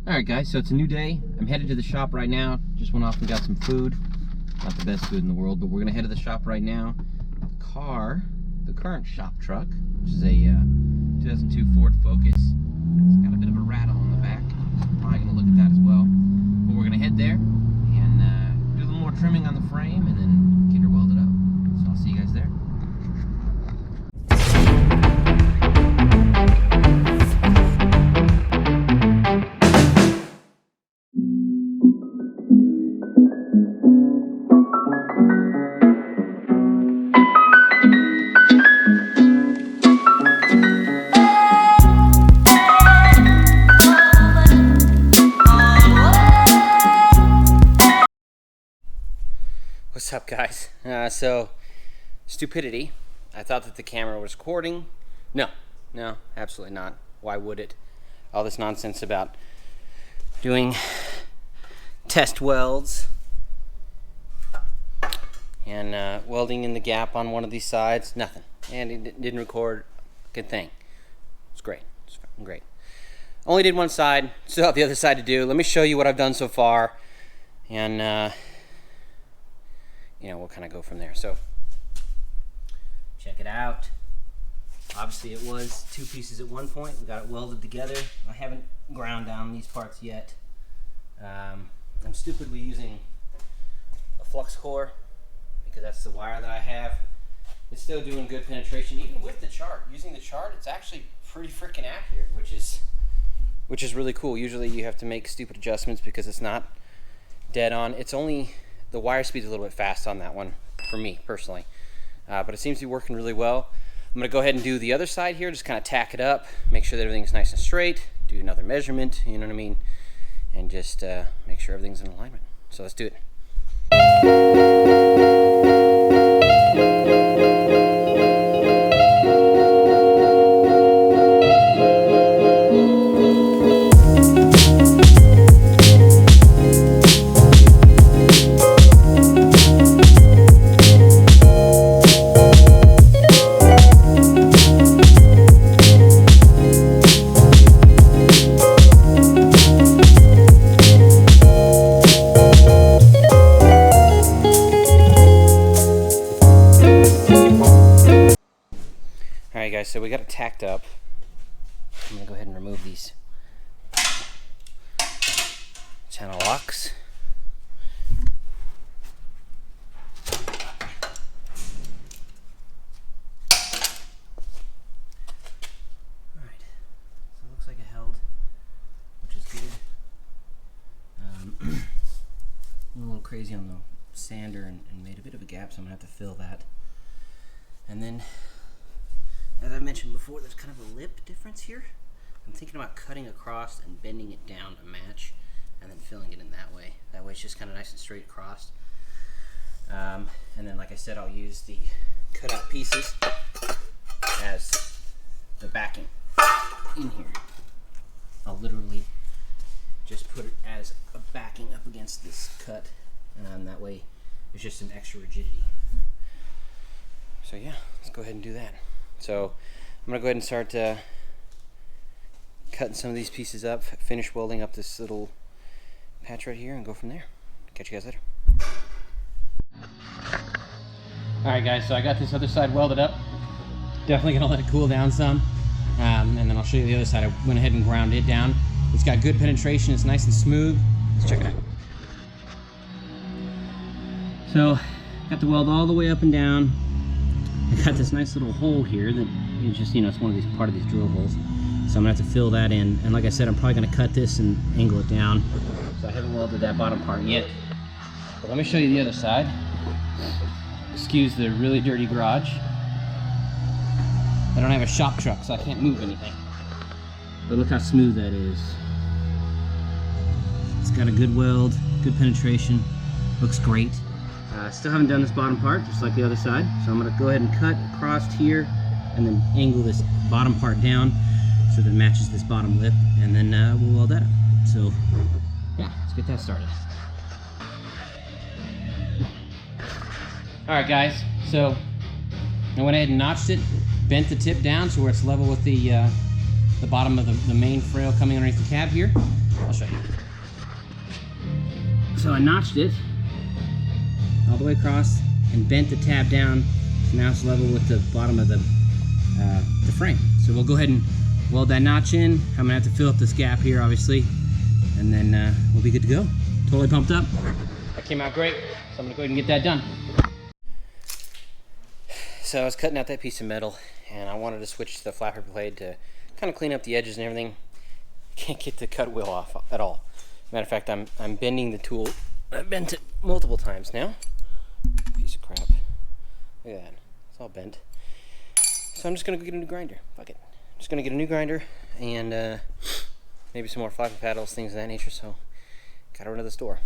Alright guys, so it's a new day. I'm headed to the shop right now. Just went off and got some food. Not the best food in the world, but we're gonna head to the shop right now. The current shop truck, which is a 2002 Ford Focus. It's got a bit of a rattle on the back. Probably gonna look at that as well. But we're gonna head there and do a little more trimming on the frame and then get her welded up. So I'll see you guys there. What's up guys? So, stupidity. I thought that the camera was recording. No, absolutely not. Why would it? All this nonsense about doing test welds and welding in the gap on one of these sides, nothing. And it didn't record a good thing. It's great, it's fucking great. Only did one side, still have the other side to do. Let me show you what I've done so far and you know, we'll kind of go from there. So, check it out. Obviously it was two pieces at one point. We got it welded together. I haven't ground down these parts yet. I'm stupidly using a flux core because that's the wire that I have. It's still doing good penetration, even with the chart. Using the chart, it's actually pretty freaking accurate, which is really cool. Usually you have to make stupid adjustments because it's not dead on. It's only the wire speed's a little bit fast on that one for me personally, but it seems to be working really well. I'm gonna go ahead and do the other side here, just kind of tack it up, make sure that everything's nice and straight, do another measurement, you know what I mean, and just make sure everything's in alignment. So let's do it. Alright guys, so we got it tacked up. I'm going to go ahead and remove these channel locks. Alright, so it looks like it held, which is good. A little crazy on the sander and made a bit of a gap, so I'm going to have to fill that. And then, as I mentioned before, there's kind of a lip difference here. I'm thinking about cutting across and bending it down to match and then filling it in that way. That way it's just kind of nice and straight across. And then, like I said, I'll use the cutout pieces as the backing in here. I'll literally just put it as a backing up against this cut, and that way there's just some extra rigidity. So yeah, let's go ahead and do that. So I'm gonna go ahead and start cutting some of these pieces up, finish welding up this little patch right here, and go from there. Catch you guys later. Alright guys, so I got this other side welded up. Definitely gonna let it cool down some, and then I'll show you the other side. I went ahead and ground it down. It's got good penetration, it's nice and smooth. Let's check it out. So, got the weld all the way up and down. I got this nice little hole here that is just, you know, it's one of these part of these drill holes. So I'm gonna have to fill that in. And like I said, I'm probably gonna cut this and angle it down. So I haven't welded that bottom part yet. But let me show you the other side. Excuse the really dirty garage. I don't have a shop truck, so I can't move anything. But look how smooth that is. It's got a good weld, good penetration, looks great. Still haven't done this bottom part, just like the other side. So I'm gonna go ahead and cut across here and then angle this bottom part down so that it matches this bottom lip, and then we'll weld that up. So yeah, let's get that started. All right guys, so I went ahead and notched it, bent the tip down to where it's level with the the bottom of the main frail coming underneath the cab here. I'll show you. So I notched it all the way across and bent the tab down, so now it's level with the bottom of the frame. So we'll go ahead and weld that notch in. I'm gonna have to fill up this gap here, obviously, and then we'll be good to go. Totally pumped up. That came out great, so I'm gonna go ahead and get that done. So I was cutting out that piece of metal, and I wanted to switch to the flapper blade to kind of clean up the edges and everything. Can't get the cut wheel off at all. Matter of fact, I'm bending the tool. I've bent it multiple times now. Piece of crap. Look at that. It's all bent. So I'm just gonna go get a new grinder. Fuck it. I'm just gonna get a new grinder and maybe some more flapper paddles, things of that nature. So gotta run to the store.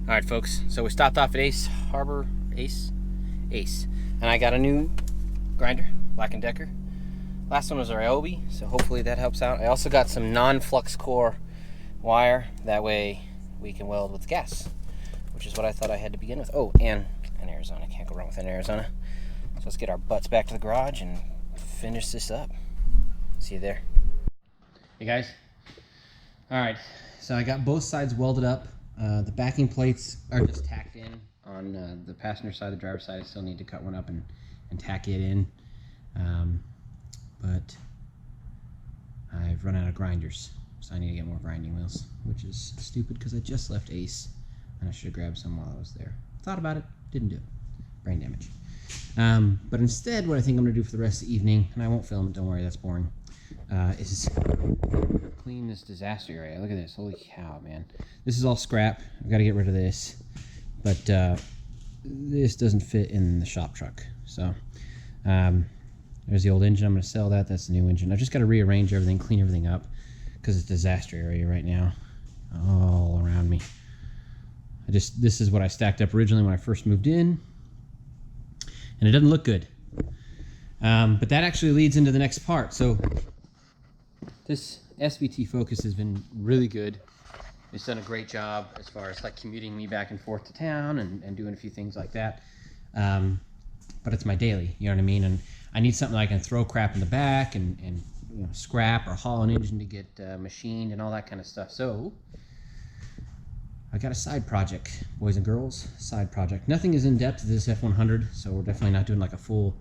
Alright folks, so we stopped off at Ace, and I got a new grinder, Black & Decker. Last one was our Ryobi, so hopefully that helps out. I also got some non-flux core wire, that way we can weld with gas, which is what I thought I had to begin with. Oh, and an Arizona, can't go wrong with an Arizona. So let's get our butts back to the garage and finish this up. See you there. Hey guys. Alright, so I got both sides welded up. The backing plates are just tacked in on the passenger side. The driver's side, I still need to cut one up and tack it in. But I've run out of grinders, so I need to get more grinding wheels, which is stupid because I just left Ace and I should have grabbed some while I was there. Thought about it, didn't do it. Brain damage. But instead, what I think I'm going to do for the rest of the evening, and I won't film it, don't worry, that's boring, is clean this disaster area. Look at this, holy cow, man. This is all scrap. I've got to get rid of this, but this doesn't fit in the shop truck. So there's the old engine. I'm going to sell that. That's the new engine. I've just got to rearrange everything, clean everything up, because it's a disaster area right now all around me. This is what I stacked up originally when I first moved in, and it doesn't look good. But that actually leads into the next part. So this SVT Focus has been really good. It's done a great job as far as like commuting me back and forth to town and doing a few things like that. But it's my daily, you know what I mean? And I need something I can throw crap in the back and you know, scrap or haul an engine to get machined and all that kind of stuff. So I got a side project, boys and girls, side project. Nothing is in depth to this F100, so we're definitely not doing like a full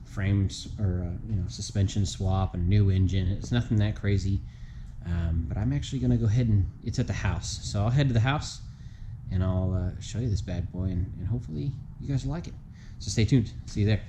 frames or you know, suspension swap and new engine. It's nothing that crazy. But I'm actually going to go ahead and it's at the house. So I'll head to the house and I'll show you this bad boy and hopefully you guys will like it. So stay tuned. See you there.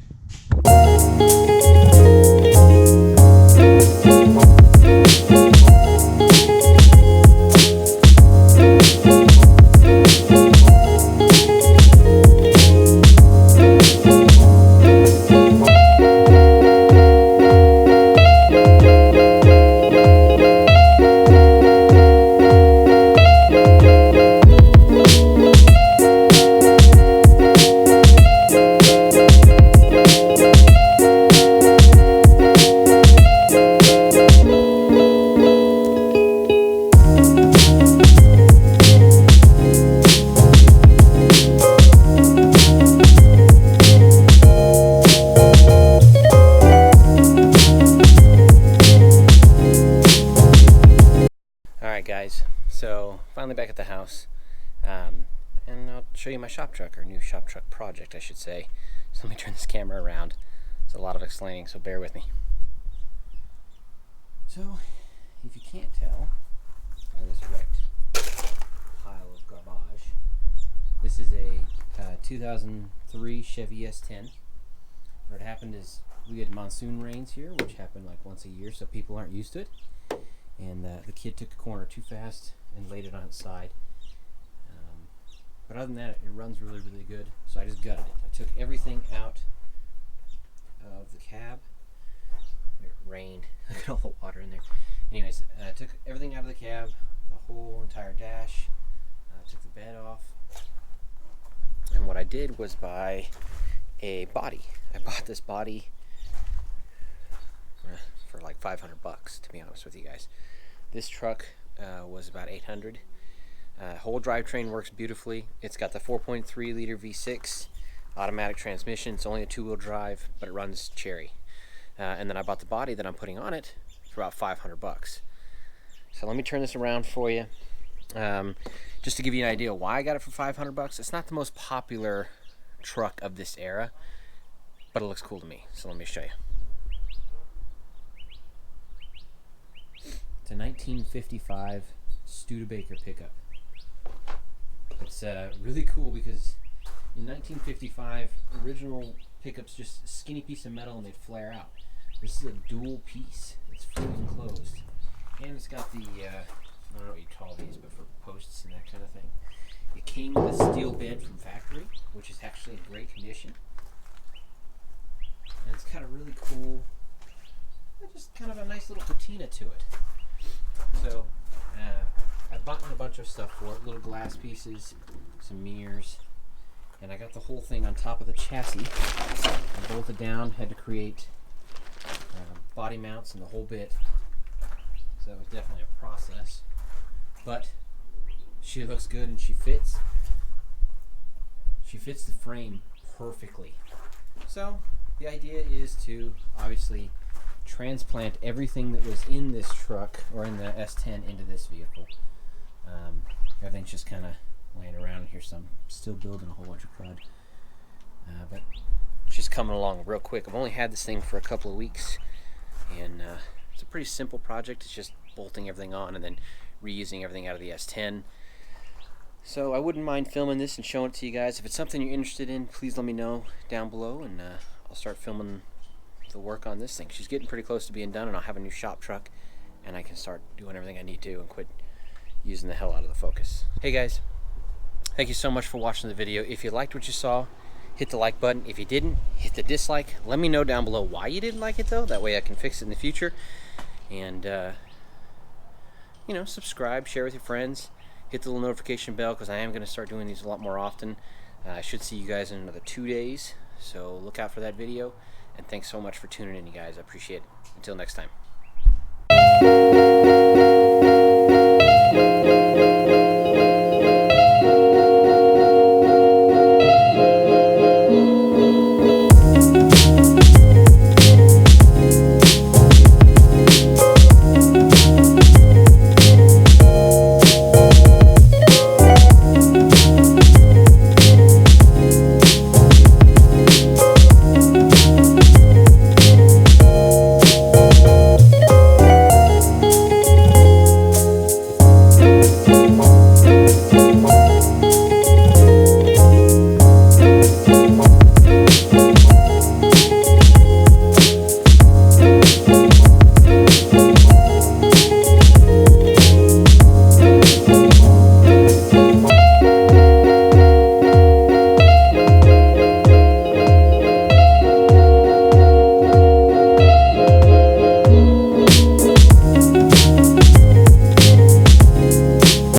Guys, so finally back at the house, and I'll show you my shop truck, or new shop truck project I should say. So let me turn this camera around. It's a lot of explaining, so bear with me. So if you can't tell by this wrecked pile of garbage, This is a 2003 Chevy S10. What happened is we get monsoon rains here, which happen like once a year, so people aren't used to it. And the kid took a corner too fast and laid it on its side. But other than that, it runs really, really good. So I just gutted it. I took everything out of the cab. It rained. Look at all the water in there. Anyways, I took everything out of the cab, the whole entire dash. Took the bed off. And what I did was buy a body. I bought this body for like 500 bucks, to be honest with you guys. This truck was about 800. Whole drivetrain works beautifully. It's got the 4.3 liter V6 automatic transmission. It's only a 2-wheel drive, but it runs cherry. And then I bought the body that I'm putting on it for about 500 bucks. So let me turn this around for you. Just to give you an idea why I got it for 500 bucks. It's not the most popular truck of this era, but it looks cool to me. So let me show you. It's a 1955 Studebaker pickup. It's really cool because in 1955, original pickups just a skinny piece of metal and they'd flare out. This is a dual piece. It's fully enclosed, and it's got the I don't know what you call these, but for posts and that kind of thing. It came with a steel bed from factory, which is actually in great condition. And it's got a really cool, just kind of a nice little patina to it. So, I've bought a bunch of stuff for it, little glass pieces, some mirrors, and I got the whole thing on top of the chassis. I bolted down, had to create body mounts and the whole bit. So it was definitely a process. But she looks good and she fits. She fits the frame perfectly. So the idea is to obviously transplant everything that was in this truck or in the S10 into this vehicle. Everything's just kind of laying around here, so I'm still building a whole bunch of crud. But it's just coming along real quick. I've only had this thing for a couple of weeks, and it's a pretty simple project. It's just bolting everything on and then reusing everything out of the S10. So I wouldn't mind filming this and showing it to you guys. If it's something you're interested in, please let me know down below, and I'll start filming the work on this thing. She's getting pretty close to being done, and I'll have a new shop truck, and I can start doing everything I need to and quit using the hell out of the Focus. Hey guys, thank you so much for watching the video. If you liked what you saw, hit the like button. If you didn't, hit the dislike. Let me know down below why you didn't like it though. That way I can fix it in the future. And you know, subscribe, share with your friends, hit the little notification bell, because I am going to start doing these a lot more often. I should see you guys in another 2 days, so look out for that video. And thanks so much for tuning in, you guys. I appreciate it. Until next time.